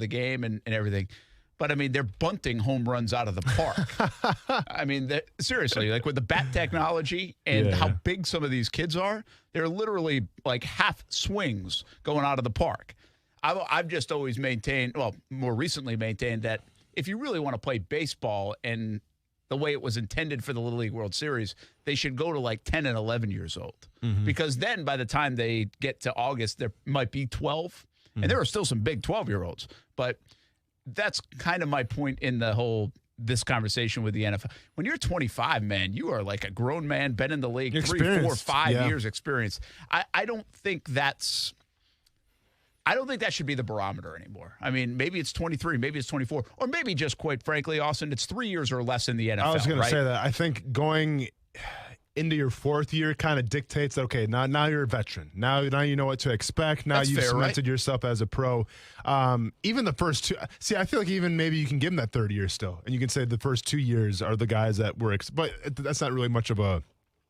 the game and everything. But, I mean, they're bunting home runs out of the park. I mean, seriously, like with the bat technology and how big some of these kids are, they're literally like half swings going out of the park. I've just always maintained, well, more recently maintained that if you really want to play baseball and the way it was intended for the Little League World Series, they should go to like 10 and 11 years old. Because then by the time they get to August, there might be 12. And there are still some big 12-year-olds. But that's kind of my point in this conversation with the NFL. When you're 25, man, you are like a grown man, been in the league 3, 4, 5 years experience. I don't think that should be the barometer anymore. I mean, maybe it's 23, maybe it's 24, or maybe just quite frankly, Austin, it's 3 years or less in the NFL. I was going right? to say that. I think going into your fourth year kind of dictates, okay, now you're a veteran. Now you know what to expect. Now you've cemented yourself as a pro. Even the first two, I feel like even maybe you can give them that third year still, and you can say the first 2 years are the guys that were, but that's not really much of a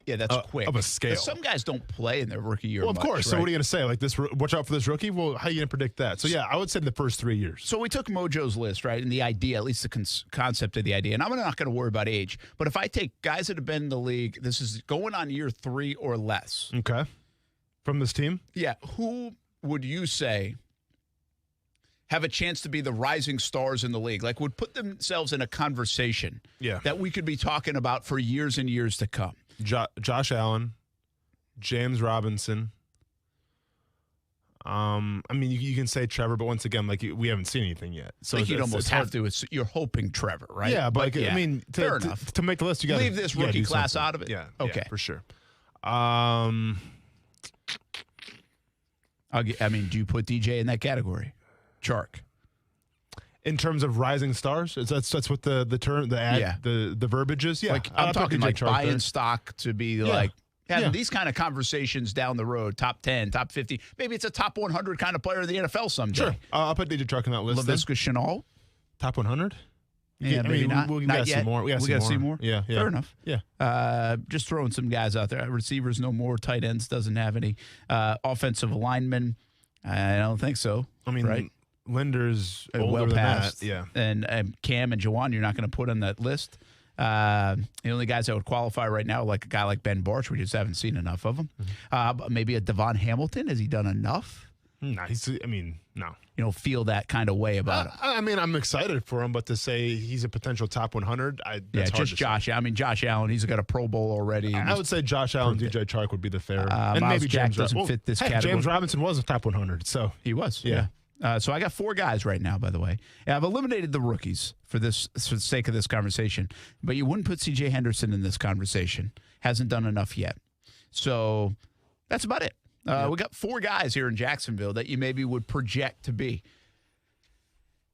that's quick of a scale. Some guys don't play in their rookie year. Well, of course. Right? So what are you going to say? Like this? Watch out for this rookie. Well, how are you going to predict that? So yeah, I would say the first 3 years. So we took Mojo's list, right, and the idea, at least the concept of the idea. And I'm not going to worry about age, but if I take guys that have been in the league, this is going on year 3 or less. Okay. From this team? Yeah. Who would you say have a chance to be the rising stars in the league? Like would put themselves in a conversation that we could be talking about for years and years to come. Josh Allen, James Robinson. I mean, you can say Trevor, but once again, like we haven't seen anything yet. So like you'd almost have to. You're hoping Trevor, right? Yeah, but I mean, fair enough. To make the list, you got to leave this rookie class out of it. Yeah, okay, for sure. I mean, do you put DJ in that category? Chark. In terms of rising stars, that's what the term, the verbiage is. Yeah, like I'm talking like buying stock to be like having these kind of conversations down the road. Top 10, top 50, maybe it's a top 100 kind of player in the NFL someday. Sure, I'll put DJ Chark on that list. Laviska Shenault, top 100. Yeah, maybe not. We got to see more. We got to see more. Yeah, fair enough. Yeah, just throwing some guys out there. Receivers, no more. Tight ends doesn't have any. Offensive linemen, I don't think so. I mean, right? Linder's older well than past, that. Yeah, and Cam and Jawan, you're not going to put on that list. The only guys that would qualify right now, like a guy like Ben Barch, we just haven't seen enough of him. Maybe a Devon Hamilton. Has he done enough? No, no. You don't feel that kind of way about him. I mean, I'm excited for him, but to say he's a potential top 100, that's hard just to Josh. say. I mean, Josh Allen, he's got a Pro Bowl already. I would say Josh Allen, DJ Chark would be the fair, and Miles maybe Jack James doesn't fit this category. James Robinson was a top 100, so he was. Yeah. So I got 4 guys right now, by the way. I've eliminated the rookies for the sake of this conversation, but you wouldn't put C.J. Henderson in this conversation. Hasn't done enough yet. So that's about it. We got 4 guys here in Jacksonville that you maybe would project to be.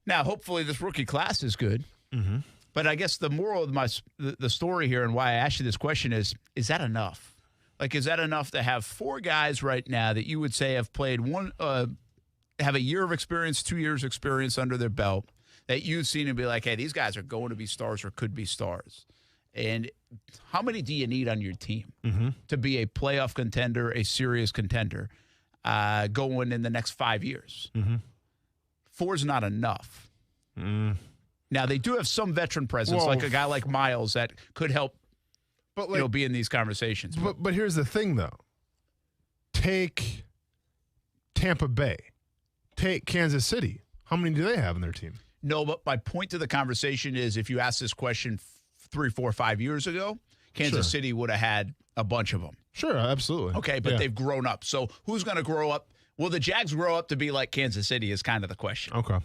Now, hopefully this rookie class is good. Mm-hmm. But I guess the moral of the story here and why I asked you this question is that enough? Like, is that enough to have 4 guys right now that you would say have played have a year of experience, 2 years experience under their belt that you've seen and be like, hey, these guys are going to be stars or could be stars? And how many do you need on your team to be a playoff contender, a serious contender, going in the next 5 years? 4 is not enough. Now, they do have some veteran presence, like a guy like Miles that could help be in these conversations. But here's the thing, though. Take Tampa Bay. Take Kansas City. How many do they have in their team? No, but my point to the conversation is if you asked this question 3, 4, 5 years ago, Kansas City would have had a bunch of them. Sure, absolutely. Okay, but they've grown up. So who's going to grow up? Will the Jags grow up to be like Kansas City is kind of the question. Okay.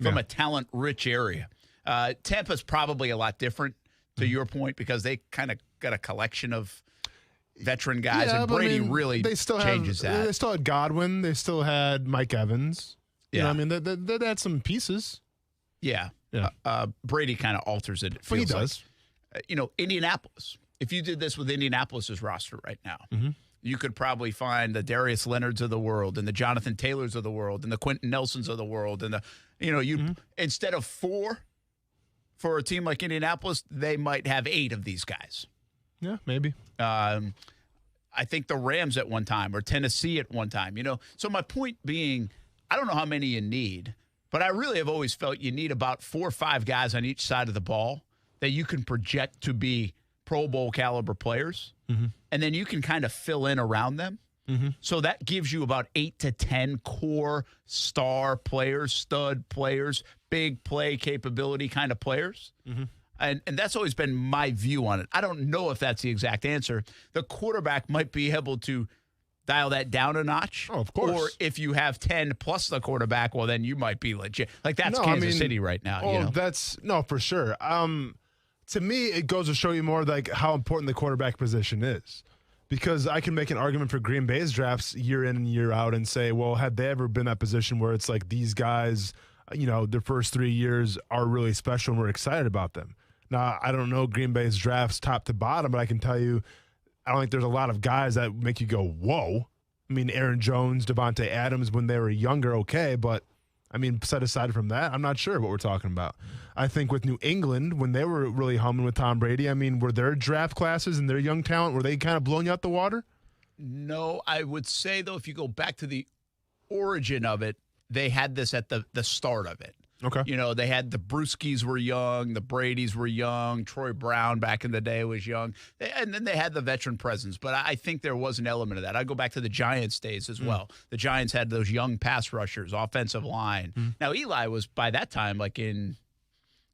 From a talent-rich area. Tampa's probably a lot different, to your point, because they kind of got a collection of veteran guys, and Brady really changes that. They still had Godwin. They still had Mike Evans. You know what I mean? They had some pieces. Yeah. Brady kind of alters it. But he does. Like. Indianapolis. If you did this with Indianapolis's roster right now, you could probably find the Darius Leonards of the world and the Jonathan Taylors of the world and the Quentin Nelsons of the world. And instead of 4 for a team like Indianapolis, they might have 8 of these guys. Yeah, maybe. I think the Rams at one time or Tennessee at one time, So my point being, I don't know how many you need, But I really have always felt you need about 4 or 5 guys on each side of the ball that you can project to be Pro Bowl caliber players. Mm-hmm. And then you can kind of fill in around them. Mm-hmm. So that gives you about 8 to 10 core star players, stud players, big play capability kind of players. Mm-hmm. And that's always been my view on it. I don't know if that's the exact answer. The quarterback might be able to dial that down a notch. Oh, of course. Or if you have 10 plus the quarterback, well, then you might be legit. Like, that's Kansas City right now. Oh, you know? That's – no, for sure. To me, it goes to show you more like how important the quarterback position is. Because I can make an argument for Green Bay's drafts year in and year out and say, well, had they ever been in that position where it's like these guys, you know, their first 3 years are really special and we're excited about them. Now, I don't know Green Bay's drafts top to bottom, but I can tell you I don't think there's a lot of guys that make you go, whoa. I mean, Aaron Jones, Devontae Adams, when they were younger, okay, but I mean, set aside from that, I'm not sure what we're talking about. I think with New England, when they were really humming with Tom Brady, I mean, were their draft classes and their young talent, were they kind of blowing you out the water? No, I would say, though, if you go back to the origin of it, they had this at the start of it. Okay. You know, they had the Brewskis were young, the Bradys were young, Troy Brown back in the day was young, and then they had the veteran presence. But I think there was an element of that. I go back to the Giants days as well. The Giants had those young pass rushers, offensive line. Now, Eli was by that time like in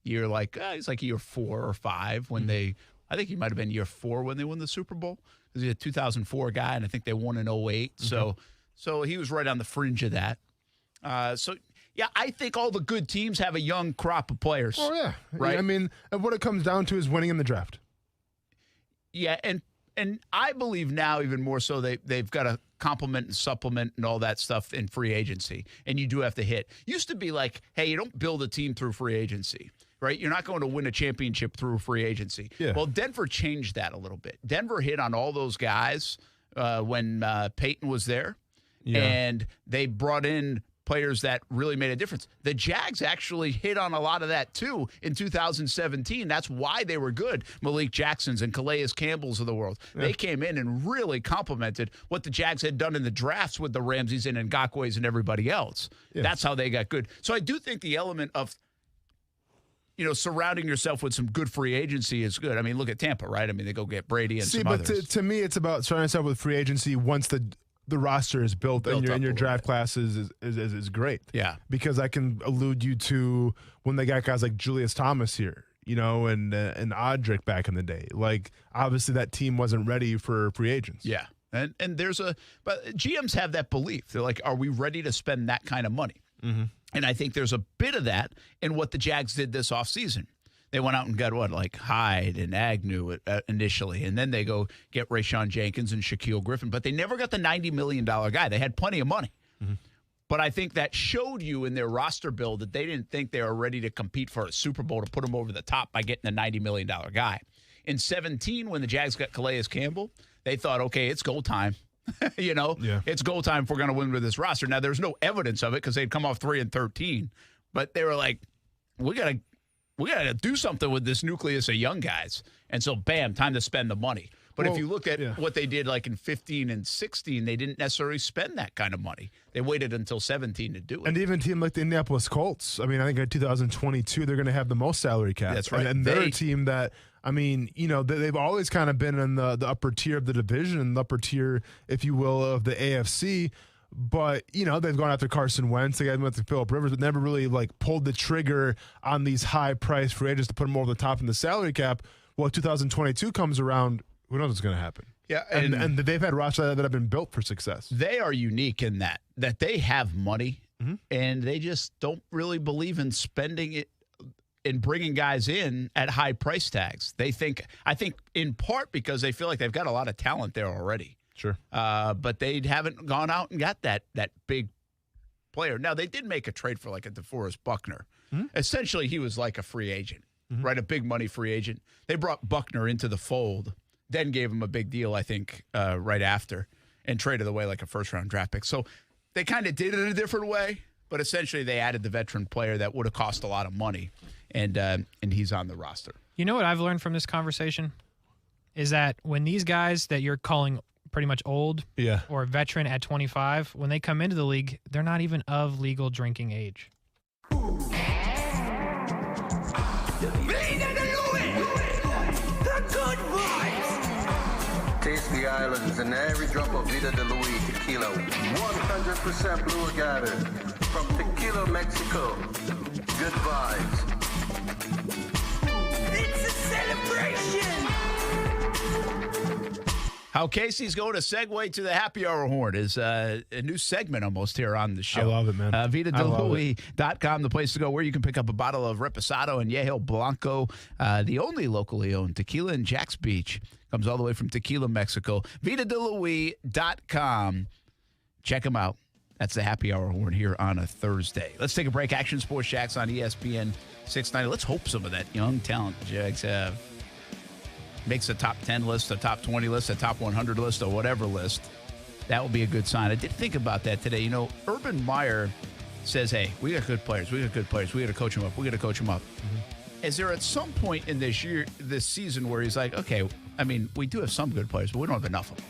year he's like year 4 or 5 when I think he might have been year 4 when they won the Super Bowl. He was a 2004 guy, and I think they won in 08. So he was right on the fringe of that. Yeah, I think all the good teams have a young crop of players. Oh, yeah. Right? I mean, what it comes down to is winning in the draft. Yeah, and I believe now even more so they've got to complement and supplement and all that stuff in free agency, and you do have to hit. Used to be like, hey, you don't build a team through free agency, right? You're not going to win a championship through free agency. Yeah. Well, Denver changed that a little bit. Denver hit on all those guys when Peyton was there, and they brought in players that really made a difference. The Jags actually hit on a lot of that, too, in 2017. That's why they were good. Malik Jacksons and Calais Campbells of the world. Yeah. They came in and really complimented what the Jags had done in the drafts with the Ramseys and Ngakwe's and everybody else. Yeah. That's how they got good. So I do think the element of, you know, surrounding yourself with some good free agency is good. I mean, look at Tampa, right? I mean, they go get Brady and some others. But to me, it's about surrounding yourself with free agency once the roster is built and your draft classes is great. Yeah. Because I can allude you to when they got guys like Julius Thomas here, you know, and Odrick back in the day. Like, obviously that team wasn't ready for free agents. Yeah. And but GMs have that belief. They're like, are we ready to spend that kind of money? Mm-hmm. And I think there's a bit of that in what the Jags did this offseason. They went out and got like Hyde and Agnew initially, and then they go get Rayshon Jenkins and Shaquille Griffin. But they never got the $90 million guy. They had plenty of money. Mm-hmm. But I think that showed you in their roster build that they didn't think they were ready to compete for a Super Bowl to put them over the top by getting a $90 million guy. In 2017, when the Jags got Calais Campbell, they thought, okay, it's goal time. You know, It's goal time if we're going to win with this roster. Now, there's no evidence of it because they'd come off 3-13. But they were like, we got to do something with this nucleus of young guys. And so, bam, time to spend the money. But if you look at what they did like in 15 and 16, they didn't necessarily spend that kind of money. They waited until 17 to do it. And even a team like the Indianapolis Colts, I mean, I think in 2022, they're going to have the most salary cap. That's right. And they're a team that, I mean, you know, they've always kind of been in the upper tier of the division, the upper tier, if you will, of the AFC. But, you know, they've gone after Carson Wentz. They went to Phillip Rivers, but never really, like, pulled the trigger on these high-priced free agents to put them over the top in the salary cap. Well, 2022 comes around, who knows what's going to happen? Yeah, and they've had rosters that have been built for success. They are unique in that they have money, and they just don't really believe in spending it and bringing guys in at high price tags. I think in part because they feel like they've got a lot of talent there already. Sure. But they haven't gone out and got that big player. Now, they did make a trade for like a DeForest Buckner. Mm-hmm. Essentially, he was like a free agent, right? A big money free agent. They brought Buckner into the fold, then gave him a big deal, I think, right after, and traded away like a first-round draft pick. So they kind of did it a different way, but essentially they added the veteran player that would have cost a lot of money, and he's on the roster. You know what I've learned from this conversation? Is that when these guys that you're calling pretty much old or veteran at 25, when they come into the league, they're not even of legal drinking age. Islands and every drop of Vida de Luis tequila. 100% blue agave from Tequila, Mexico. Good vibes. It's a celebration! How Casey's going to segue to the happy hour horn is a new segment almost here on the show. I love it, man. VitaDeLuis.com, the place to go where you can pick up a bottle of Reposado and Yeho Blanco, the only locally owned tequila in Jax Beach. Comes all the way from Tequila, Mexico. VitaDeLuis.com. Check them out. That's the happy hour horn here on a Thursday. Let's take a break. Action Sports Jax on ESPN 690. Let's hope some of that young talent the Jags have makes a top 10 list, a top 20 list, a top 100 list, or whatever list. That will be a good sign. I did think about that today. You know, Urban Meyer says, hey, we got good players. We got good players. We got to coach them up. We got to coach them up. Mm-hmm. Is there at some point in this season where he's like, okay, I mean, we do have some good players, but we don't have enough of them.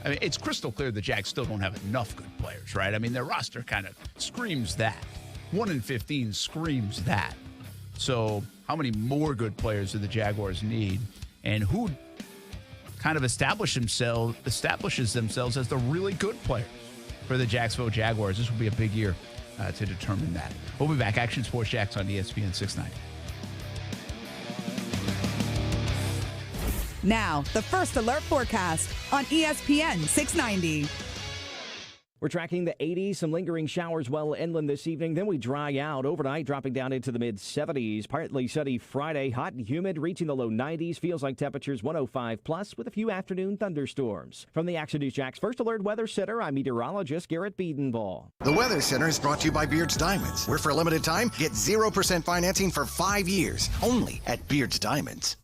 I mean, it's crystal clear the Jags still don't have enough good players, right? I mean, their roster kind of screams that. 1 in 15 screams that. So how many more good players do the Jaguars need? And who kind of establishes themselves as the really good players for the Jacksonville Jaguars? This will be a big year to determine that. We'll be back. Action Sports Jax on ESPN 690. Now, the First Alert Forecast on ESPN 690. We're tracking the 80s, some lingering showers well inland this evening. Then we dry out overnight, dropping down into the mid-70s. Partly sunny Friday, hot and humid, reaching the low 90s. Feels like temperatures 105 plus with a few afternoon thunderstorms. From the Action News Jax First Alert Weather Center, I'm meteorologist Garrett Biedenball. The Weather Center is brought to you by Beard's Diamonds, where for a limited time, get 0% financing for 5 years, only at Beard's Diamonds.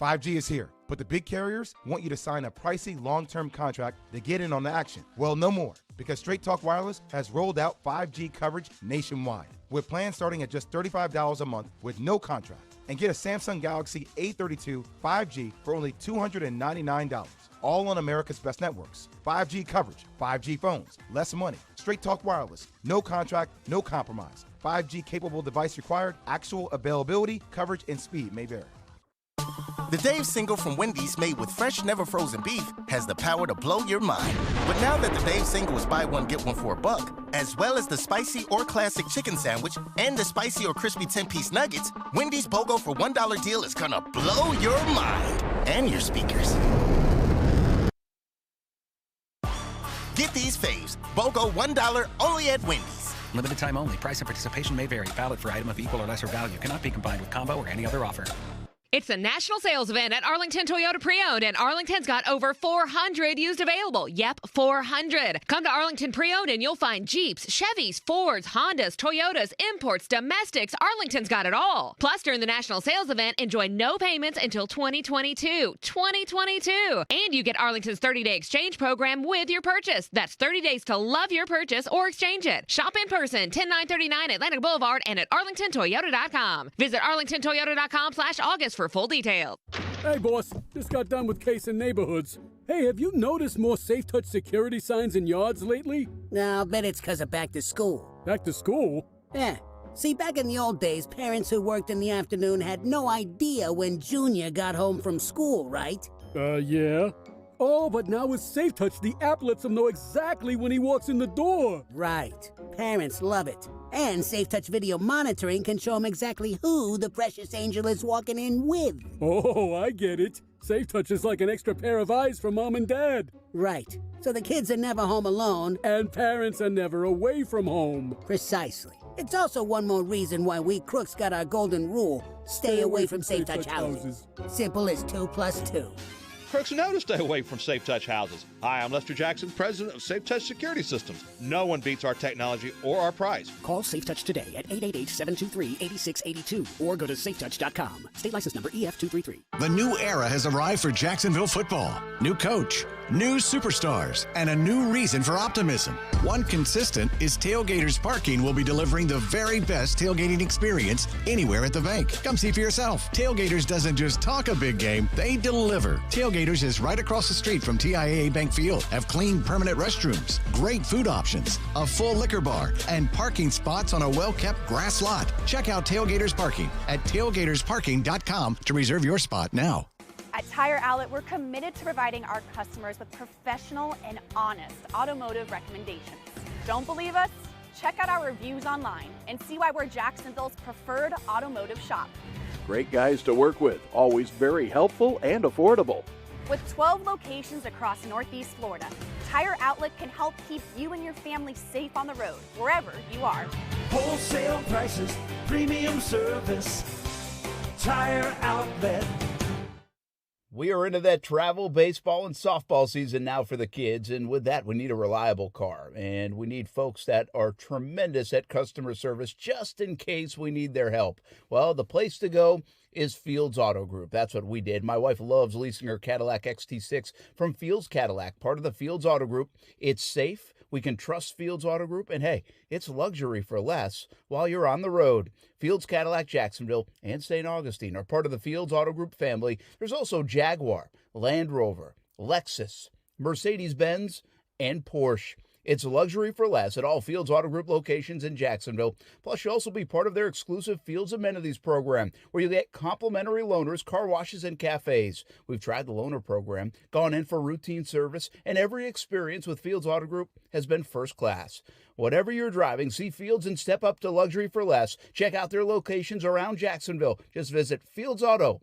5G is here, but the big carriers want you to sign a pricey long-term contract to get in on the action. Well, no more, because Straight Talk Wireless has rolled out 5G coverage nationwide, with plans starting at just $35 a month with no contract. And get a Samsung Galaxy A32 5G for only $299, all on America's best networks. 5G coverage, 5G phones, less money. Straight Talk Wireless, no contract, no compromise. 5G capable device required, actual availability, coverage, and speed may vary. The Dave single from Wendy's made with fresh, never frozen beef has the power to blow your mind. But now that the Dave single is buy one, get one for $1, as well as the spicy or classic chicken sandwich and the spicy or crispy 10-piece nuggets, Wendy's BOGO for $1 deal is gonna blow your mind and your speakers. Get these faves, BOGO $1 only at Wendy's. Limited time only. Price and participation may vary. Valid for item of equal or lesser value. Cannot be combined with combo or any other offer. It's a national sales event at Arlington Toyota Pre-Owned, and Arlington's got over 400 used available. Yep, 400. Come to Arlington Pre-Owned and you'll find Jeeps, Chevys, Fords, Hondas, Toyotas, imports, domestics. Arlington's got it all. Plus, during the national sales event, enjoy no payments until 2022. 2022. And you get Arlington's 30-day exchange program with your purchase. That's 30 days to love your purchase or exchange it. Shop in person, 10939 Atlantic Boulevard and at arlingtontoyota.com. Visit arlingtontoyota.com/August for full details. Hey, boss. Just got done with Case in Neighborhoods. Hey, have you noticed more Safe Touch security signs in yards lately? No, I bet it's because of back to school. Back to school? Yeah. See, back in the old days, parents who worked in the afternoon had no idea when Junior got home from school, right? Yeah. Oh, but now with Safe Touch, the app lets him know exactly when he walks in the door. Right. Parents love it. And Safe Touch video monitoring can show him exactly who the precious angel is walking in with. Oh, I get it. Safe Touch is like an extra pair of eyes for mom and dad. Right. So the kids are never home alone. And parents are never away from home. Precisely. It's also one more reason why we crooks got our golden rule. Stay away from Safe Touch houses. Simple as 2 + 2. Crooks know to stay away from Safe Touch houses. Hi, I'm Lester Jackson, president of Safe Touch Security Systems. No one beats our technology or our price. Call Safe Touch today at 888-723-8682 or go to safetouch.com. State license number EF233. The new era has arrived for Jacksonville football. New coach, new superstars, and a new reason for optimism. One consistent is Tailgaters Parking will be delivering the very best tailgating experience anywhere at the bank. Come see for yourself. Tailgaters doesn't just talk a big game, they deliver. Tailgaters is right across the street from TIAA Bank Field. Have clean permanent restrooms, great food options, a full liquor bar, and parking spots on a well-kept grass lot. Check out Tailgaters Parking at tailgatorsparking.com to reserve your spot now. At Tire Outlet, we're committed to providing our customers with professional and honest automotive recommendations. Don't believe us? Check out our reviews online and see why we're Jacksonville's preferred automotive shop. Great guys to work with, always very helpful and affordable. With 12 locations across Northeast Florida, Tire Outlet can help keep you and your family safe on the road, wherever you are. Wholesale prices, premium service, Tire Outlet. We are into that travel, baseball, and softball season now for the kids, and with that, we need a reliable car, and we need folks that are tremendous at customer service just in case we need their help. Well, the place to go is Fields Auto Group. That's what we did. My wife loves leasing her Cadillac XT6 from Fields Cadillac, part of the Fields Auto Group. It's safe. We can trust Fields Auto Group, and hey, it's luxury for less while you're on the road. Fields Cadillac Jacksonville and St. Augustine are part of the Fields Auto Group family. There's also Jaguar, Land Rover, Lexus, Mercedes-Benz, and Porsche. It's luxury for less at all Fields Auto Group locations in Jacksonville. Plus, you'll also be part of their exclusive Fields Amenities program, where you get complimentary loaners, car washes, and cafes. We've tried the loaner program, gone in for routine service, and every experience with Fields Auto Group has been first class. Whatever you're driving, see Fields and step up to luxury for less. Check out their locations around Jacksonville. Just visit fieldsauto.com.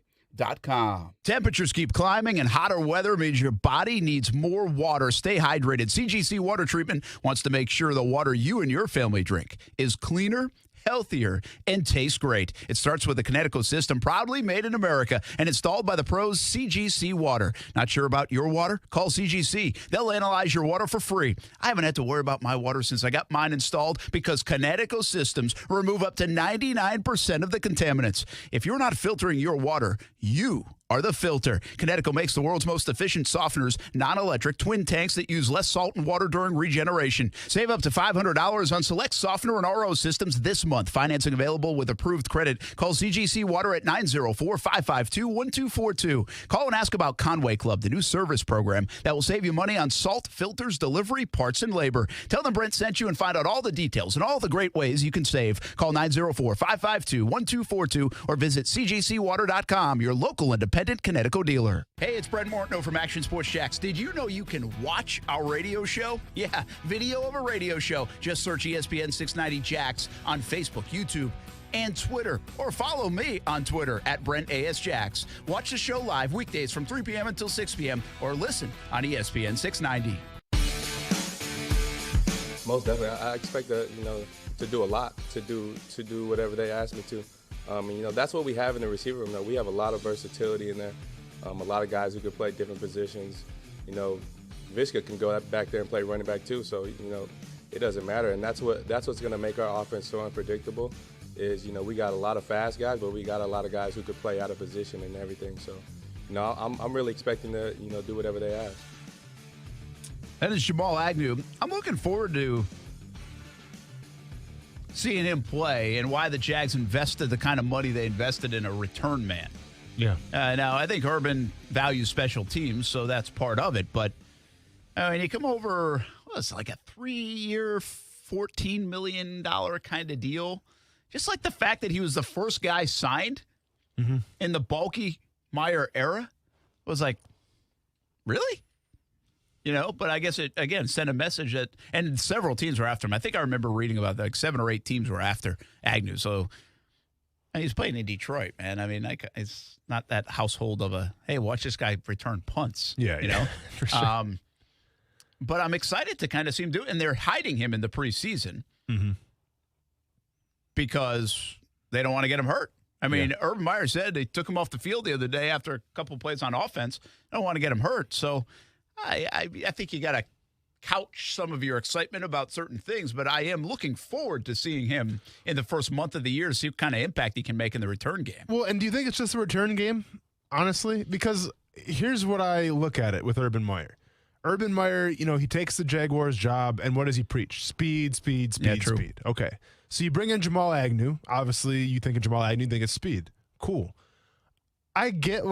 Temperatures keep climbing, and hotter weather means your body needs more water. Stay hydrated. CGC Water Treatment wants to make sure the water you and your family drink is cleaner, healthier, and tastes great. It starts with the Connecticut system, proudly made in America and installed by the pros CGC Water. Not sure about your water? Call CGC. They'll analyze your water for free. I haven't had to worry about my water since I got mine installed because Connecticut systems remove up to 99% of the contaminants. If you're not filtering your water, you are the filter. Connecticut makes the world's most efficient softeners, non-electric twin tanks that use less salt and water during regeneration. Save up to $500 on select softener and RO systems this month. Financing available with approved credit. Call CGC Water at 904-552-1242. Call and ask about Conway Club, the new service program that will save you money on salt, filters, delivery, parts, and labor. Tell them Brent sent you and find out all the details and all the great ways you can save. Call 904-552-1242 or visit cgcwater.com, your local independent Connecticut dealer. Hey, it's Brent Martineau from Action Sports Jacks. Did you know you can watch our radio show? Yeah, video of a radio show. Just search ESPN 690 Jacks on Facebook, YouTube, and Twitter. Or follow me on Twitter at Brent A.S. Jacks. Watch the show live weekdays from 3 p.m. until 6 p.m. or listen on ESPN 690. Most definitely. I expect to do a lot, to do whatever they ask me to. That's what we have in the receiver room. We have a lot of versatility in there. A lot of guys who can play different positions. Viska can go back there and play running back too. So it doesn't matter, and that's what's going to make our offense so unpredictable. Is we got a lot of fast guys, but we got a lot of guys who could play out of position and everything. So I'm really expecting to do whatever they ask. That is Jamal Agnew. I'm looking forward to seeing him play and why the Jags invested the kind of money they invested in a return man. Yeah. Now, I think Urban values special teams, so that's part of it. But, you come over, it's like a 3-year, $14 million kind of deal. Just like the fact that he was the first guy signed in the bulky Meyer era was like, really? But I guess it, again, sent a message that, and several teams were after him. I think I remember reading about 7 or 8 teams were after Agnew. So he's playing in Detroit, man. It's not that household of hey, watch this guy return punts. Yeah. For sure. But I'm excited to kind of see him do it. And they're hiding him in the preseason because they don't want to get him hurt. Urban Meyer said they took him off the field the other day after a couple of plays on offense. They don't want to get him hurt. So I think you got to couch some of your excitement about certain things, but I am looking forward to seeing him in the first month of the year to see what kind of impact he can make in the return game. Well, and do you think it's just a return game, honestly? Because here's what I look at it with Urban Meyer. Urban Meyer, he takes the Jaguars job, and what does he preach? Speed, speed, speed, speed. Okay. So you bring in Jamal Agnew. Obviously, you think of Jamal Agnew, you think it's speed. Cool. I get,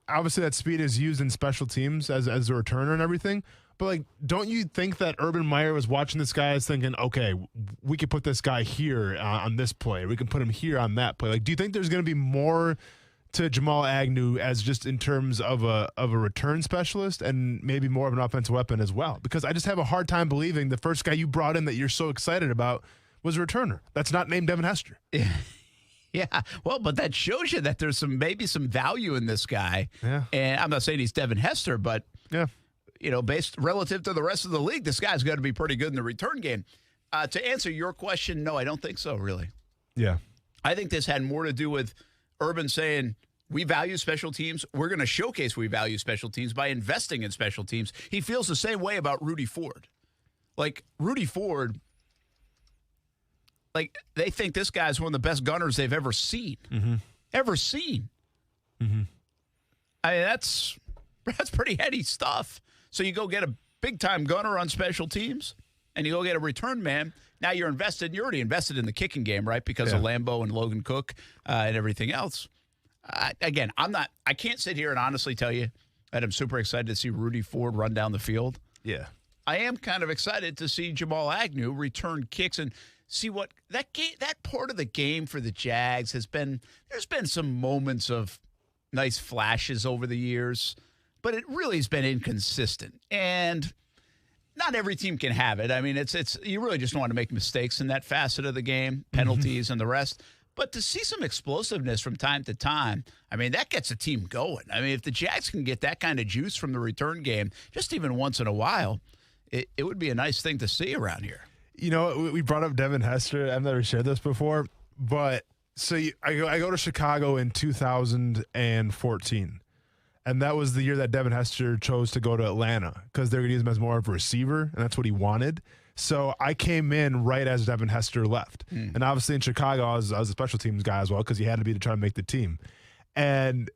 obviously that speed is used in special teams as a returner and everything. But, don't you think that Urban Meyer was watching this guy as thinking, okay, we could put this guy here on this play. We can put him here on that play. Do you think there's going to be more to Jamal Agnew as just in terms of a return specialist and maybe more of an offensive weapon as well. Because I just have a hard time believing the first guy you brought in that you're so excited about was a returner. That's not named Devin Hester. Yeah, well, but that shows you that there's maybe some value in this guy. Yeah. And I'm not saying he's Devin Hester, but yeah, based relative to the rest of the league, this guy's got to be pretty good in the return game. To answer your question, no, I don't think so, really. Yeah. I think this had more to do with Urban saying, we value special teams. We're going to showcase we value special teams by investing in special teams. He feels the same way about Rudy Ford. Like, Rudy Ford, they think this guy's one of the best gunners they've ever seen. Mm-hmm. Ever seen. Mm-hmm. I mean, that's pretty heady stuff. So you go get a big-time gunner on special teams, and you go get a return man. Now you're invested. You're already invested in the kicking game, right? Because of Lambeau and Logan Cook and everything else. Again, I can't sit here and honestly tell you that I'm super excited to see Rudy Ford run down the field. Yeah. I am kind of excited to see Jamal Agnew return kicks and see what that part of the game for the Jags has been. There's been some moments of nice flashes over the years, but it really has been inconsistent. And not every team can have it. I mean, it's you really just don't want to make mistakes in that facet of the game, penalties and the rest. But to see some explosiveness from time to time, I mean, that gets a team going. I mean, if the Jags can get that kind of juice from the return game, just even once in a while, it would be a nice thing to see around here. You know, we brought up Devin Hester. I've never shared this before, but I go to Chicago in 2014. And that was the year that Devin Hester chose to go to Atlanta because they're going to use him as more of a receiver, and that's what he wanted. So I came in right as Devin Hester left. And obviously in Chicago, I was a special teams guy as well because he had to be to try to make the team. And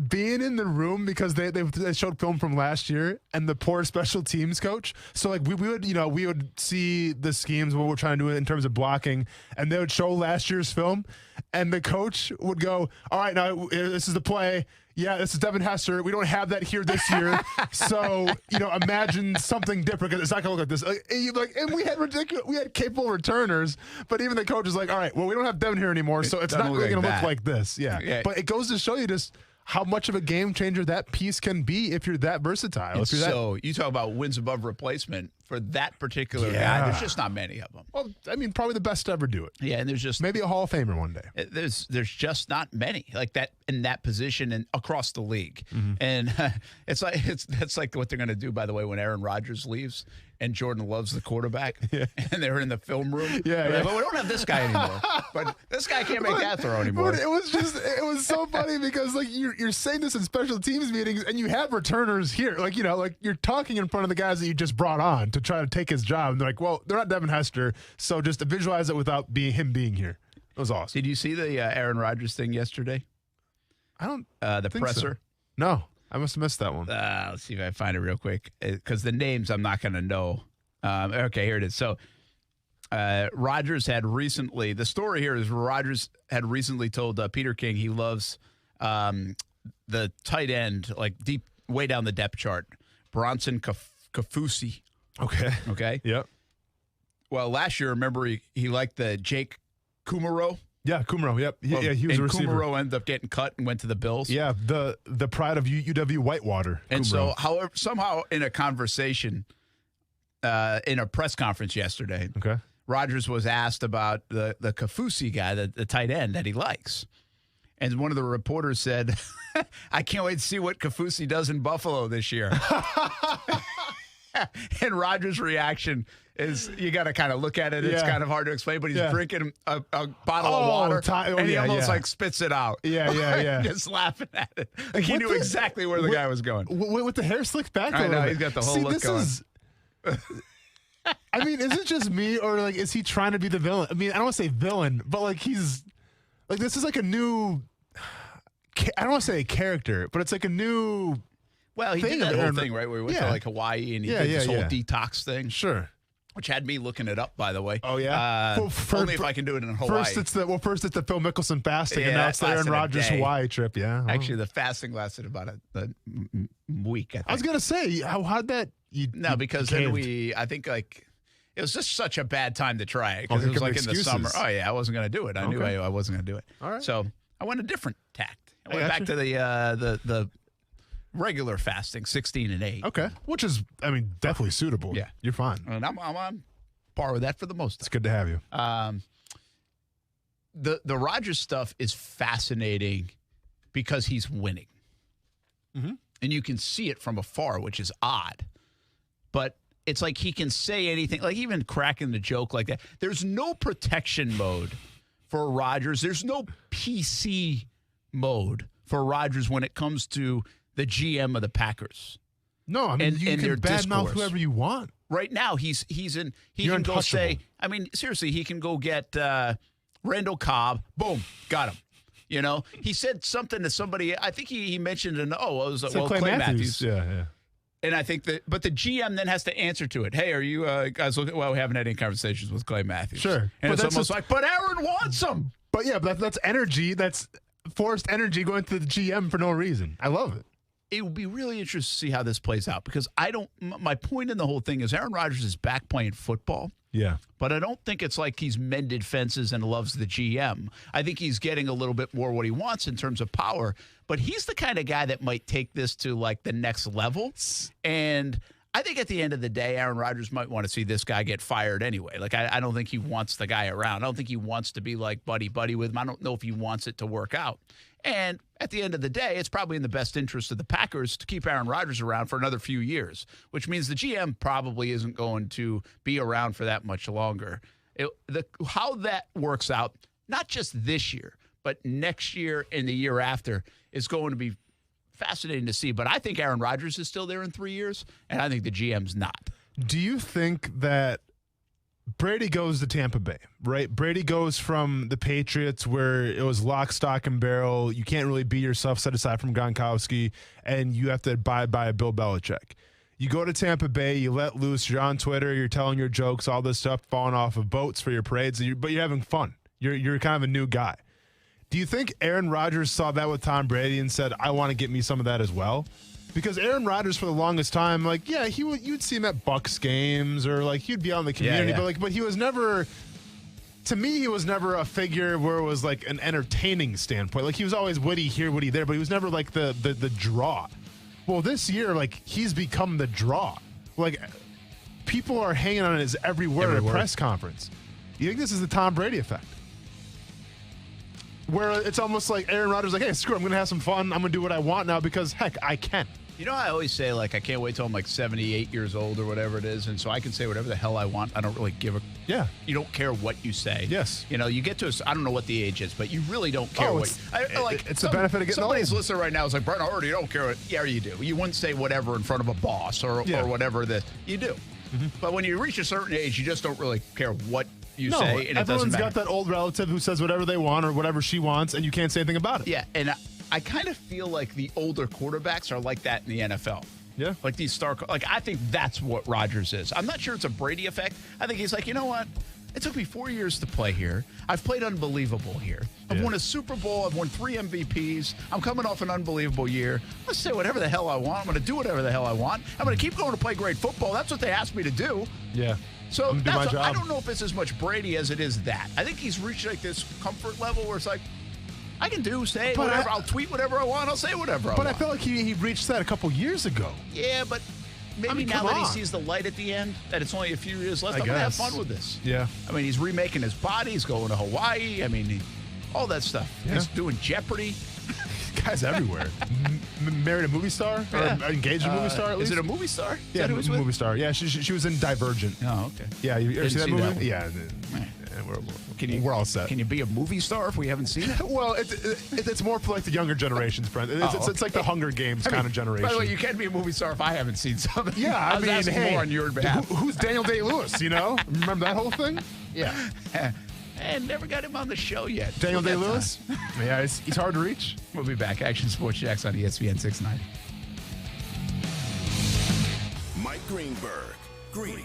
being in the room because they showed film from last year and the poor special teams coach. So like we would see the schemes, what we're trying to do in terms of blocking, and they would show last year's film, and the coach would go, "All right, now this is the play. Yeah, this is Devin Hester. We don't have that here this year. So, imagine something different because it's not going to look like this." And we had capable returners, but even the coach is like, "All right, well, we don't have Devin here anymore, so it's not really going to look like this." Yeah. But it goes to show you just how much of a game changer that piece can be if you're that versatile. So you talk about wins above replacement for that particular guy. There's just not many of them. Well, I mean, probably the best to ever do it. Yeah, and there's just maybe a Hall of Famer one day. There's just not many like that in that position and across the league. And that's like what they're going to do, by the way, when Aaron Rodgers leaves and Jordan Love's the quarterback, and they're in the film room. Yeah. But we don't have this guy anymore. But this guy can't make that throw anymore. But it was so funny because like you're saying this in special teams meetings and you have returners here, like you're talking in front of the guys that you just brought on to try to take his job. And they're like, well, they're not Devin Hester, so just to visualize it without him being here. It was awesome. Did you see the Aaron Rodgers thing yesterday? I don't. The think presser. So. No. I must have missed that one. Let's see if I find it real quick because the names I'm not going to know. Okay, here it is. So Rodgers had recently, the story here is Rodgers had recently told Peter King he loves the tight end, like deep, way down the depth chart, Bronson Kafusi. Okay. Yep. Well, last year, remember, he liked the Jake Kumaro. Yeah, Kumaro. Yep. He was a receiver. Kumaro ended up getting cut and went to the Bills. Yeah, the pride of UW Whitewater. And Kumaro. so, somehow in a conversation, in a press conference yesterday, Rodgers was asked about the Kafusi guy, the tight end that he likes. And one of the reporters said, "I can't wait to see what Kafusi does in Buffalo this year." And Rodgers' reaction is, you got to kind of look at it. It's kind of hard to explain, but he's drinking a bottle of water, and he almost like spits it out. Yeah. Just laughing at it. Like he knew exactly where the guy was going. With the hair slicked back I know, he's got the whole look going. I mean, is it just me, or like is he trying to be the villain? I mean, I don't want to say villain, but like he's like, this is like a new, I don't want to say a character, but it's like a new. Well, he did that whole thing, right, where he went to like Hawaii and he did this whole detox thing. Sure. Which had me looking it up, by the way. Oh, yeah? Only if I can do it in Hawaii. First it's the Phil Mickelson fasting, and now it's the Aaron Rodgers Hawaii trip, yeah. Actually, the fasting lasted about a week, I think. I was going to say, how'd that... because then I think like, it was just such a bad time to try it, because it was like in the summer. Oh, yeah, I wasn't going to do it. I knew I wasn't going to do it. All right. So I went a different tact. I went back to the regular fasting, 16 and 8. Okay, which is, definitely suitable. Yeah. You're fine. And I'm on par with that for the most. It's good to have you. The Rodgers stuff is fascinating because he's winning. Mm-hmm. And you can see it from afar, which is odd. But it's like he can say anything, like even cracking the joke like that. There's no protection mode for Rodgers. There's no PC mode for Rodgers when it comes to the GM of the Packers. No, you can badmouth whoever you want. Right now, he can go say, seriously, he can go get Randall Cobb. Boom, got him. He said something to somebody. I think he mentioned Clay Matthews. Yeah. And I think but the GM then has to answer to it. Hey, are you guys looking? Well, we haven't had any conversations with Clay Matthews. Sure. And it's almost like, but Aaron wants him. But yeah, that's energy. That's forced energy going to the GM for no reason. I love it. It would be really interesting to see how this plays out because my point in the whole thing is Aaron Rodgers is back playing football. Yeah. But I don't think it's like he's mended fences and loves the GM. I think he's getting a little bit more what he wants in terms of power. But he's the kind of guy that might take this to like the next level. And I think at the end of the day, Aaron Rodgers might want to see this guy get fired anyway. Like, I don't think he wants the guy around. I don't think he wants to be like buddy-buddy with him. I don't know if he wants it to work out. And at the end of the day, it's probably in the best interest of the Packers to keep Aaron Rodgers around for another few years, which means the GM probably isn't going to be around for that much longer. How that works out, not just this year, but next year and the year after, is going to be fascinating to see. But I think Aaron Rodgers is still there in 3 years, and I think the GM's not. Do you think that Brady goes to Tampa Bay, right? Brady goes from the Patriots where it was lock, stock, and barrel. You can't really be yourself set aside from Gronkowski, and you have to abide by Bill Belichick. You go to Tampa Bay, you let loose, you're on Twitter, you're telling your jokes, all this stuff, falling off of boats for your parades, but you're having fun. You're kind of a new guy. Do you think Aaron Rodgers saw that with Tom Brady and said, I want to get me some of that as well? Because Aaron Rodgers, for the longest time, you'd see him at Bucs games or he'd be out in the community, but he was never. To me, he was never a figure where it was like an entertaining standpoint. Like he was always witty here, witty there, but he was never like the draw. Well, this year, he's become the draw. People are hanging on his every word at a press conference. You think this is the Tom Brady effect? Where it's almost like Aaron Rodgers hey, screw it, I'm going to have some fun. I'm going to do what I want now because, heck, I can. I always say, I can't wait till I'm 78 years old or whatever it is, and so I can say whatever the hell I want. I don't really give a... Yeah. You don't care what you say. Yes. You get to I don't know what the age is, but you really don't care it's the benefit of getting somebody's old. listening right now is like, Brent, I already don't care. Yeah, you do. You wouldn't say whatever in front of a boss or whatever that you do. Mm-hmm. But when you reach a certain age, you just don't really care what you say, and it doesn't matter. Everyone's got that old relative who says whatever they want or whatever she wants, and you can't say anything about it. Yeah, and I kind of feel like the older quarterbacks are like that in the NFL. Yeah. Like these I think that's what Rodgers is. I'm not sure it's a Brady effect. I think he's like, you know what? It took me 4 years to play here. I've played unbelievable here. I've won a Super Bowl. I've won 3 MVPs. I'm coming off an unbelievable year. I'm going to say whatever the hell I want. I'm going to do whatever the hell I want. I'm going to keep going to play great football. That's what they asked me to do. Yeah. So I don't know if it's as much Brady as it is that. I think he's reached this comfort level where it's like, I can say whatever. I'll tweet whatever I want. I'll say whatever I want. But I feel like he reached that a couple years ago. Yeah, but maybe now that he sees the light at the end, that it's only a few years left, I'm going to have fun with this. Yeah. He's remaking his body. He's going to Hawaii. All that stuff. Yeah. He's doing Jeopardy. Guy's everywhere. Married a movie star? Yeah. Or engaged a movie star, at least? Is it a movie star? Yeah, a movie star. Yeah, she was in Divergent. Oh, okay. Yeah, you ever see that movie? Yeah. We're all set. Can you be a movie star if we haven't seen it? Well, it's more for the younger generations, Brent. It's like the Hunger Games kind of generation. By the way, you can't be a movie star if I haven't seen something. Yeah, I was asking more on your behalf. Who's Daniel Day-Lewis, Remember that whole thing? Yeah. And never got him on the show yet. Daniel Day-Lewis? Yeah, he's hard to reach. We'll be back. Action Sports Jax on ESPN 690. Mike Greenberg. Greeny.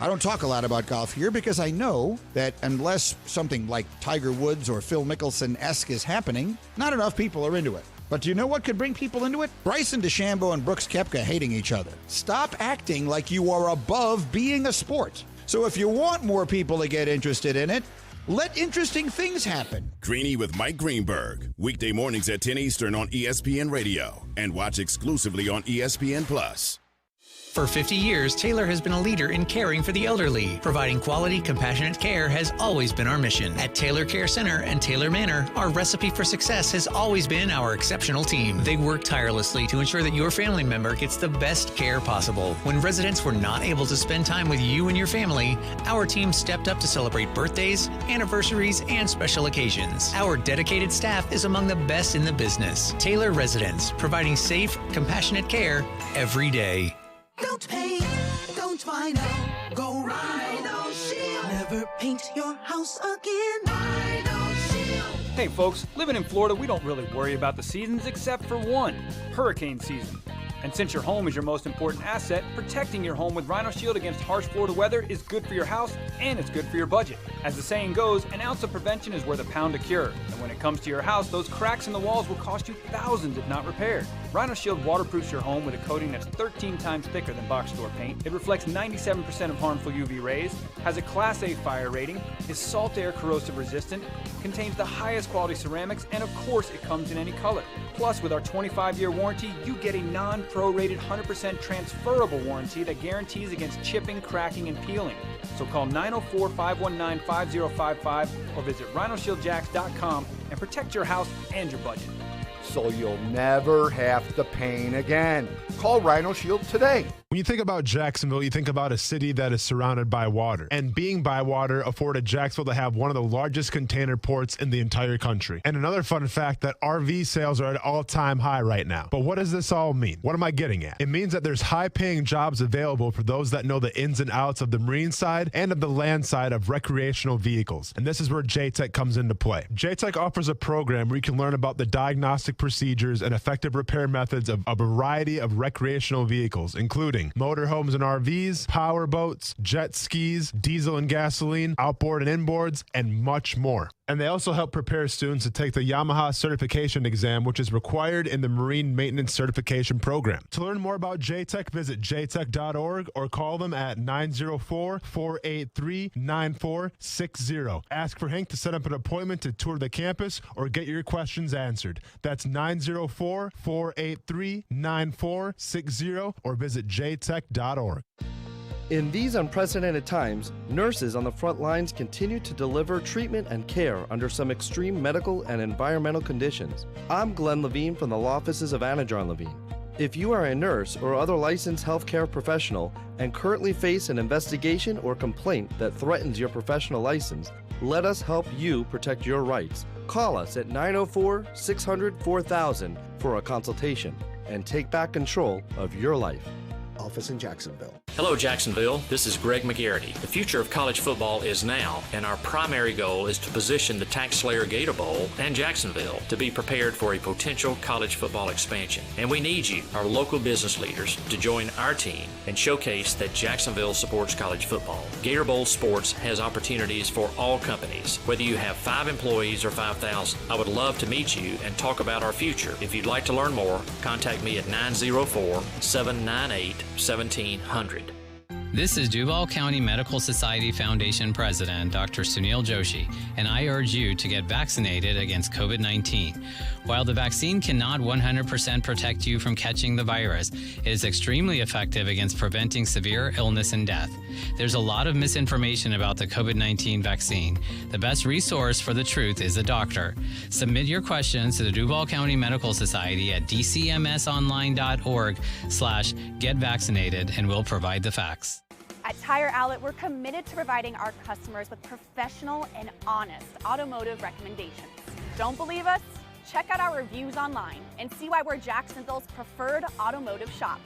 I don't talk a lot about golf here because I know that unless something like Tiger Woods or Phil Mickelson-esque is happening, not enough people are into it. But do you know what could bring people into it? Bryson DeChambeau and Brooks Koepka hating each other. Stop acting like you are above being a sport. So if you want more people to get interested in it, Let interesting things happen. Greeny with Mike Greenberg. Weekday mornings at 10 Eastern on ESPN Radio. And watch exclusively on ESPN Plus. For 50 years, Taylor has been a leader in caring for the elderly. Providing quality, compassionate care has always been our mission. At Taylor Care Center and Taylor Manor, our recipe for success has always been our exceptional team. They work tirelessly to ensure that your family member gets the best care possible. When residents were not able to spend time with you and your family, our team stepped up to celebrate birthdays, anniversaries, and special occasions. Our dedicated staff is among the best in the business. Taylor Residents, providing safe, compassionate care every day. Don't paint, don't vinyl, go Rhino Shield. Never paint your house again. Rhino Shield. Hey folks, living in Florida, we don't really worry about the seasons except for one, hurricane season. And since your home is your most important asset, protecting your home with Rhino Shield against harsh Florida weather is good for your house and it's good for your budget. As the saying goes, an ounce of prevention is worth a pound of cure. And when it comes to your house, those cracks in the walls will cost you thousands if not repaired. Rhino Shield waterproofs your home with a coating that's 13 times thicker than box store paint. It reflects 97% of harmful UV rays, has a Class A fire rating, is salt air corrosive resistant, contains the highest quality ceramics, and of course it comes in any color. Plus, with our 25-year warranty, you get a non-prorated 100% transferable warranty that guarantees against chipping, cracking, and peeling. So call 904-519-5055 or visit rhinoshieldjacks.com and protect your house and your budget. So you'll never have to paint again. Call Rhino Shield today. When you think about Jacksonville, you think about a city that is surrounded by water. And being by water afforded Jacksonville to have one of the largest container ports in the entire country. And another fun fact that RV sales are at an all-time high right now. But what does this all mean? What am I getting at? It means that there's high-paying jobs available for those that know the ins and outs of the marine side and of the land side of recreational vehicles. And this is where J-Tech comes into play. J-Tech offers a program where you can learn about the diagnostic procedures and effective repair methods of a variety of recreational vehicles, including motorhomes and RVs, power boats, jet skis, diesel and gasoline, outboard and inboards, and much more. And they also help prepare students to take the Yamaha certification exam, which is required in the Marine Maintenance Certification Program. To learn more about J-Tech, visit jtech.org or call them at 904-483-9460. Ask for Hank to set up an appointment to tour the campus or get your questions answered. That's 904-483-9460 or visit jtech.org. In these unprecedented times, nurses on the front lines continue to deliver treatment and care under some extreme medical and environmental conditions. I'm Glenn Levine from the law offices of Anajar Levine. If you are a nurse or other licensed healthcare professional and currently face an investigation or complaint that threatens your professional license, let us help you protect your rights. Call us at 904-600-4000 for a consultation and take back control of your life. Office in Jacksonville. Hello, Jacksonville. This is Greg McGarity. The future of college football is now, and our primary goal is to position the TaxSlayer Gator Bowl and Jacksonville to be prepared for a potential college football expansion. And we need you, our local business leaders, to join our team and showcase that Jacksonville supports college football. Gator Bowl Sports has opportunities for all companies, whether you have 5 employees or 5,000. I would love to meet you and talk about our future. If you'd like to learn more, contact me at 904-798-1700. This is Duval County Medical Society Foundation President Dr. Sunil Joshi, and I urge you to get vaccinated against COVID-19. While the vaccine cannot 100% protect you from catching the virus, it is extremely effective against preventing severe illness and death. There's a lot of misinformation about the COVID-19 vaccine. The best resource for the truth is a doctor. Submit your questions to the Duval County Medical Society at dcmsonline.org/getvaccinated, and we'll provide the facts. At Tire Outlet, we're committed to providing our customers with professional and honest automotive recommendations. Don't believe us? Check out our reviews online and see why we're Jacksonville's preferred automotive shop.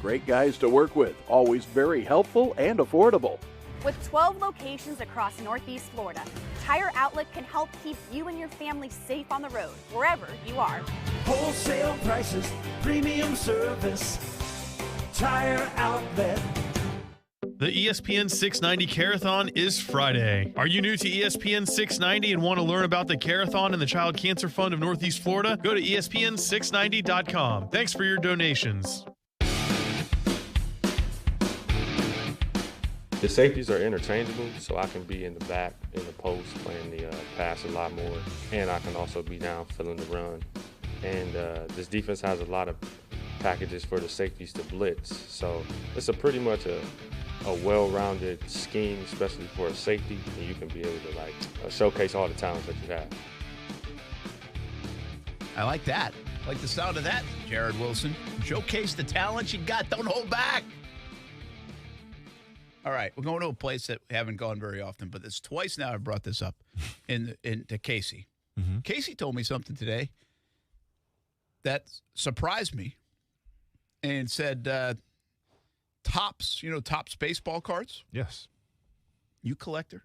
Great guys to work with, always very helpful and affordable. With 12 locations across Northeast Florida, Tire Outlet can help keep you and your family safe on the road, wherever you are. Wholesale prices, premium service, Tire Outlet. The ESPN 690 Carathon is Friday. Are you new to ESPN 690 and want to learn about the Carathon and the Child Cancer Fund of Northeast Florida? Go to ESPN690.com. Thanks for your donations. The safeties are interchangeable, so I can be in the back, in the post, playing the pass a lot more, and I can also be down filling the run. And this defense has a lot of packages for the safeties to blitz, so it's pretty much a well-rounded scheme, especially for a safety, and you can be able to showcase all the talents that you have. I like that. I like the sound of that, Jared Wilson. Showcase the talent you got. Don't hold back. All right, we're going to a place that we haven't gone very often, but it's twice now I've brought this up to Casey. Mm-hmm. Casey told me something today that surprised me and said, Topps, Topps baseball cards? Yes. You collector?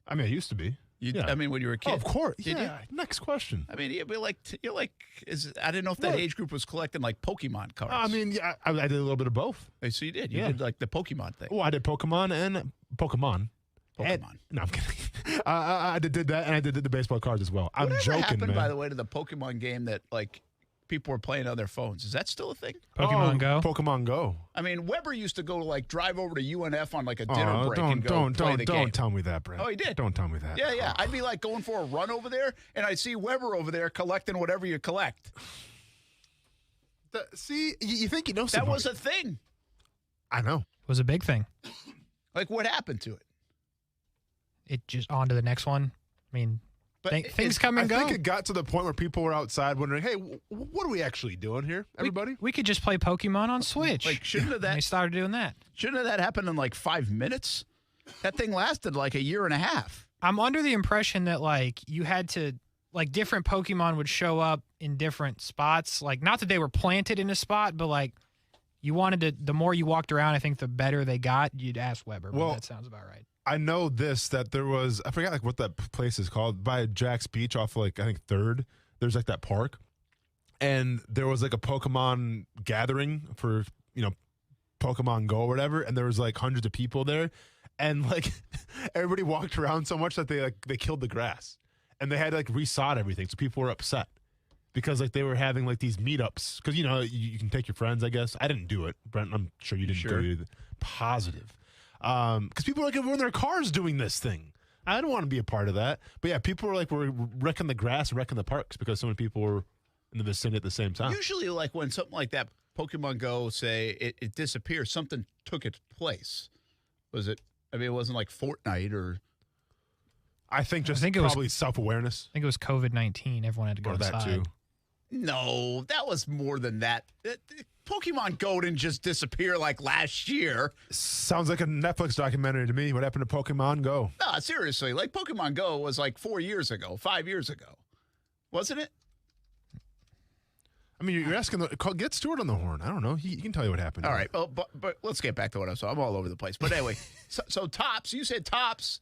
I mean, I used to be. Yeah. I mean, when you were a kid. Oh, of course. Did yeah. You? Next question. I mean, you're like, I didn't know if that age group was collecting like Pokemon cards. I mean, yeah, I did a little bit of both. So you did. You did like the Pokemon thing. Well, I did Pokemon and Pokemon. No, I'm kidding. I did that, and I did the baseball cards as well. I'm joking, happened, man. By the way, to the Pokemon game that like people were playing on their phones? Is that still a thing? Pokemon Go. Pokemon Go. I mean, Weber used to go like drive over to UNF on like a dinner break and go play the game. Don't tell me that, Brent. Oh, he did. Don't tell me that. Yeah. I'd be like going for a run over there, and I'd see Weber over there collecting whatever you collect. See, you think you know something? That was a thing. I know. It was a big thing. Like, what happened to it? It just on to the next one. I mean, things come and go. I think it got to the point where people were outside wondering, hey, what are we actually doing here, everybody? We could just play Pokemon on Switch. Like, shouldn't we started doing that. Shouldn't that happen in like 5 minutes? That thing lasted like a year and a half. I'm under the impression that like you had to, like different Pokemon would show up in different spots. Like, not that they were planted in a spot, but like you wanted to, the more you walked around, I think the better they got. You'd ask Weber, but that sounds about right. I know that there was, I forgot like what that place is called, by Jack's Beach off like, I think 3rd. There's like that park. And there was like a Pokemon gathering for, Pokemon Go or whatever. And there was like hundreds of people there. And like everybody walked around so much that they killed the grass. And they had to like resod everything. So people were upset because like they were having like these meetups. Because, you can take your friends, I guess. I didn't do it. Brent, I'm sure you didn't go either. Positive. Because people are like in their cars doing this thing. I don't want to be a part of that. But yeah, people were wrecking the grass, wrecking the parks because so many people were in the vicinity at the same time. Usually, like when something like that, Pokemon Go, say it disappears, something took its place. Was it? I mean, it wasn't like Fortnite or. I think probably self-awareness. I think it was COVID-19. Everyone had to go outside. That too. No, that was more than that. Pokemon Go didn't just disappear like last year. Sounds like a Netflix documentary to me. What happened to Pokemon Go? No, seriously. Like Pokemon Go was like 4 years ago, 5 years ago. Wasn't it? I mean, you're asking, get Stuart on the horn. I don't know. He can tell you what happened. All right. Well, but let's get back to what I saw. I'm all over the place. But anyway, so Topps, you said Topps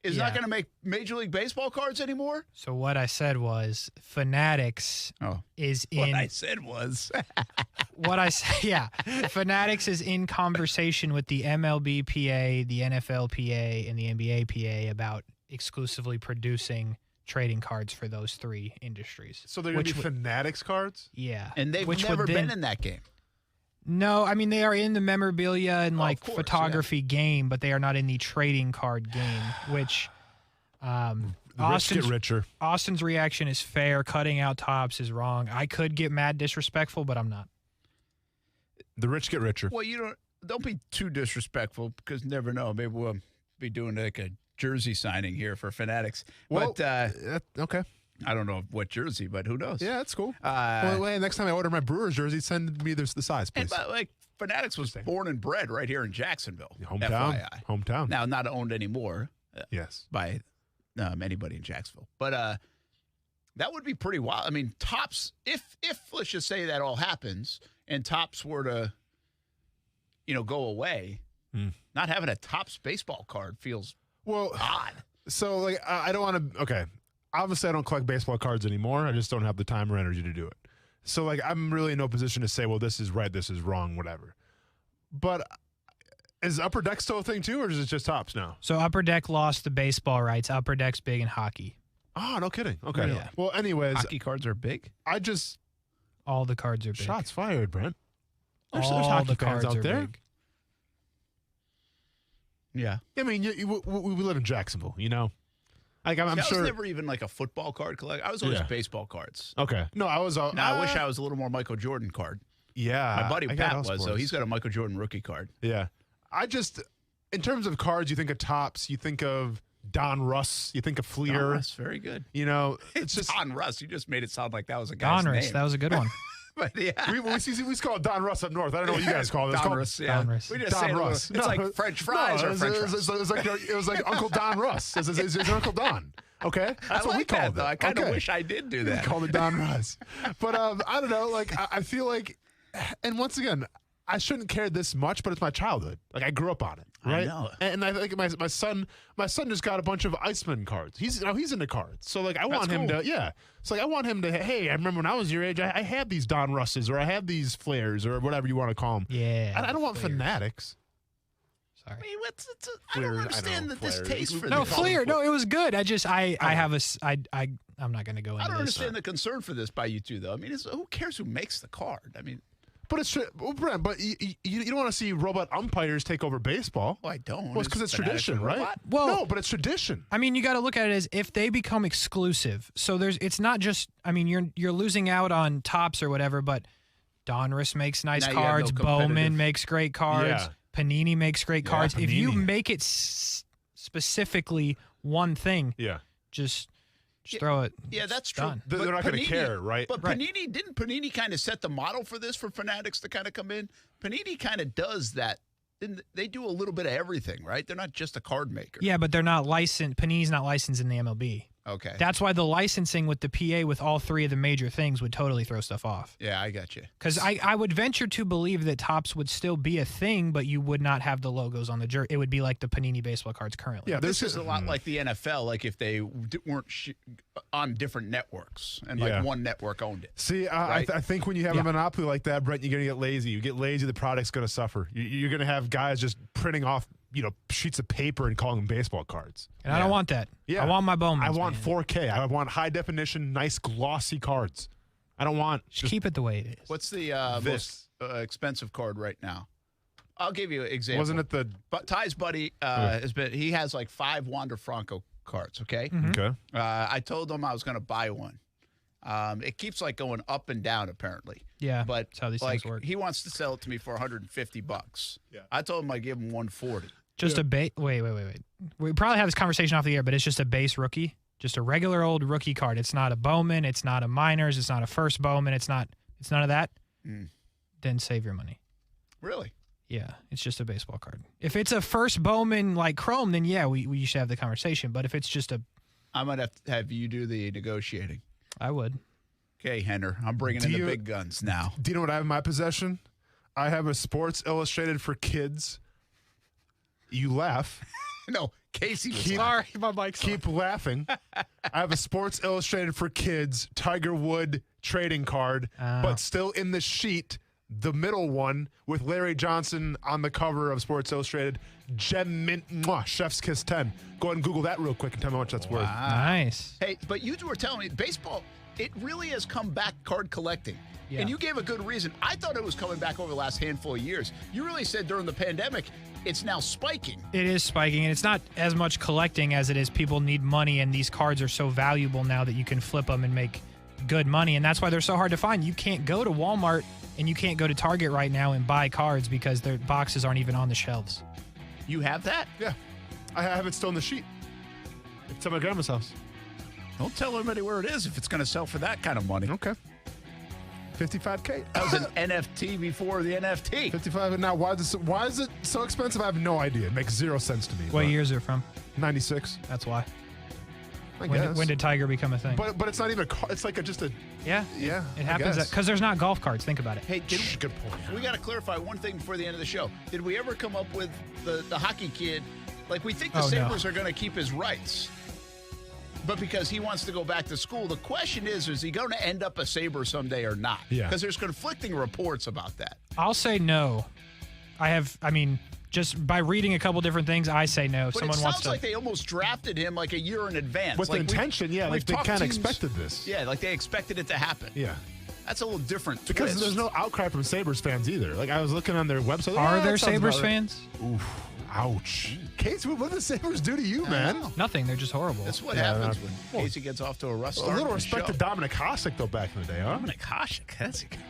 is not going to make Major League Baseball cards anymore? So what I said was Fanatics is in. What I said was. Fanatics is in conversation with the MLBPA, the NFLPA, and the NBAPA about exclusively producing trading cards for those 3 industries. So they're going to be Fanatics cards? Yeah. And they've never been in that game. No, I mean, they are in the memorabilia and photography game, but they are not in the trading card game, which rich get richer. Austin's reaction is fair. Cutting out Topps is wrong. I could get mad disrespectful, but I'm not. The rich get richer. Well, don't be too disrespectful because you never know. Maybe we'll be doing like a jersey signing here for Fanatics. Well, but okay. I don't know what jersey, but who knows? Yeah, that's cool. Next time I order my Brewers jersey, send me the size, please. But Fanatics was born and bred right here in Jacksonville. Hometown. FYI. Hometown. Now, not owned anymore. Yes. By anybody in Jacksonville. But that would be pretty wild. I mean, Topps, if let's just say that all happens and Topps were to, go away, not having a Topps baseball card feels odd. So, I don't want to, okay. Obviously, I don't collect baseball cards anymore. I just don't have the time or energy to do it. So, I'm really in no position to say, well, this is right, this is wrong, whatever. But is Upper Deck still a thing, too, or is it just Topps now? So, Upper Deck lost the baseball rights. Upper Deck's big in hockey. Oh, no kidding. Okay. Really? Well, anyways. Hockey cards are big? All the cards are big. Shots fired, Brent. There's hockey cards out there. Big. Yeah. I mean, we live in Jacksonville, you know? Like, I'm I sure. was never even like a football card collector. I was always baseball cards. Okay. No, I was. I wish I was a little more Michael Jordan card. Yeah. My buddy Pat was, so he's got a Michael Jordan rookie card. Yeah. In terms of cards, you think of Topps, you think of Don Russ, you think of Fleer. Don Russ, very good. You know, it's just Don Russ. You just made it sound like that was a guy's Don Russ, name. that was a good one. But yeah, we call it Don Russ up north. I don't know what you guys call it. Don Russ. Yeah. Don Russ. We just Don say Russ. It's like French fries or French fries. It was like Uncle Don Russ. It's Uncle Don. Okay, that's what we call it. Though. I kind of wish I did do that. We called it Don Russ, but I don't know. Like I feel like, and once again, I shouldn't care this much, but it's my childhood. Like I grew up on it, right? I know. And I think my son just got a bunch of Iceman cards. He's into cards, so like I want him to, yeah. So like I want him to. Hey, I remember when I was your age, I had these Don Russes, or I had these Flares, or whatever you want to call them. Yeah, I don't want Fanatics. Sorry. I mean, I don't understand the distaste for no this. Fleer. No, it was good. I I'm not going to go into. I don't this. understand the concern for this by you two, though. I mean, who cares who makes the card? I mean. But it's Brent. But you don't want to see robot umpires take over baseball. Well, I don't. Well, it's because it's tradition, right? Well, no, but it's tradition. I mean, you got to look at it as if they become exclusive. So it's not just. I mean, you're losing out on Topps or whatever, but Donruss makes nice now cards. No Bowman makes great cards. Yeah. Panini makes great cards. Panini. If you make it specifically one thing, just throw it. Yeah, that's true. They're not going to care, right? But didn't Panini kind of set the model for this for Fanatics to kind of come in? Panini kind of does that. They do a little bit of everything, right? They're not just a card maker. Yeah, but they're not licensed. Panini's not licensed in the MLB. Okay. That's why the licensing with the PA with all three of the major things would totally throw stuff off. Yeah, I got you. Because I would venture to believe that Topps would still be a thing, but you would not have the logos on the jersey. It would be like the Panini baseball cards currently. Yeah, this is a lot like the NFL, like if they weren't on different networks and like one network owned it. See, right? I think when you have a monopoly like that, Brent, you're going to get lazy. You get lazy, the product's going to suffer. You're going to have guys just printing off sheets of paper and calling them baseball cards. And I don't want that. Yeah. I want my Bowman. I want 4K. I want high definition, nice glossy cards. I don't want just keep it the way it is. What's the most expensive card right now? I'll give you an example. Wasn't it Ty's buddy he has like 5 Wander Franco cards, okay? Mm-hmm. Okay. I told him I was going to buy one. It keeps like going up and down apparently. Yeah, but that's how these things work. He wants to sell it to me for $150. Yeah. I told him I'd give him $140. Just a base. Wait. We probably have this conversation off the air, but it's just a base rookie, just a regular old rookie card. It's not a Bowman. It's not a Minors. It's not a first Bowman. It's none of that. Then save your money. Really? Yeah, it's just a baseball card. If it's a first Bowman like Chrome, then yeah, we should have the conversation. But if it's just I might have to have you do the negotiating. I would. Okay, Henner, I'm bringing in the big guns now. Do you know what I have in my possession? I have a Sports Illustrated for kids. You laugh. No, Casey was sorry, my mic's keep laughing. I have a Sports Illustrated for kids Tiger Wood trading card, but still in the sheet, the middle one with Larry Johnson on the cover of Sports Illustrated. Gem Mint Chef's Kiss 10. Go ahead and Google that real quick and tell me how much that's worth. Nice. Hey, but you were telling me baseball, it really has come back card collecting. Yeah. And you gave a good reason. I thought it was coming back over the last handful of years. You really said during the pandemic, it's now spiking. It is spiking, and it's not as much collecting as it is people need money, and these cards are so valuable now that you can flip them and make good money, and that's why they're so hard to find. You can't go to Walmart and you can't go to Target right now and buy cards because their boxes aren't even on the shelves. You have that? Yeah. I have it still in the sheet. It's at my grandma's house. Don't tell anybody where it is if it's going to sell for that kind of money. Okay. $55K. That was an NFT before the NFT. 55. And now, why is it so expensive? I have no idea. It makes 0 sense to me. What years are it from? 96. That's why. When did Tiger become a thing? But it's not even it's like just a yeah. It happens because there's not golf carts. Think about it. Hey, good point. We got to clarify one thing before the end of the show. Did we ever come up with the hockey kid? Like we think the Sabres are going to keep his rights, but because he wants to go back to school, the question is he going to end up a Sabre someday or not? Yeah. Because there's conflicting reports about that. I'll say no. Just by reading a couple different things, I say no. But it sounds like they almost drafted him like a year in advance. With like intention, like they kind of expected this. Yeah, like they expected it to happen. Yeah. That's a little different because twist. there's no outcry from Sabres fans either. Like I was looking on their website. Are there Sabres fans? Oof. Ouch. Casey, what did the Sabres do to you, man? Nothing. They're just horrible. That's what happens when Casey gets off to a rough start. A little respect to Dominic Hasek, though, back in the day, huh? Dominic Hasek.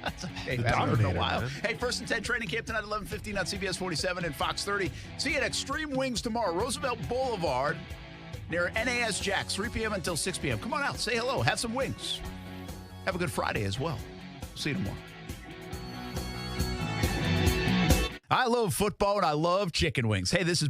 That's the Dominator, in a while. Man. Hey, 1st and 10 training camp tonight, 11:15 on CBS 47 and Fox 30. See you at Extreme Wings tomorrow, Roosevelt Boulevard, near NAS Jags, 3 p.m. until 6 p.m. Come on out, say hello, have some wings. Have a good Friday as well. See you tomorrow. I love football and I love chicken wings. Hey, this is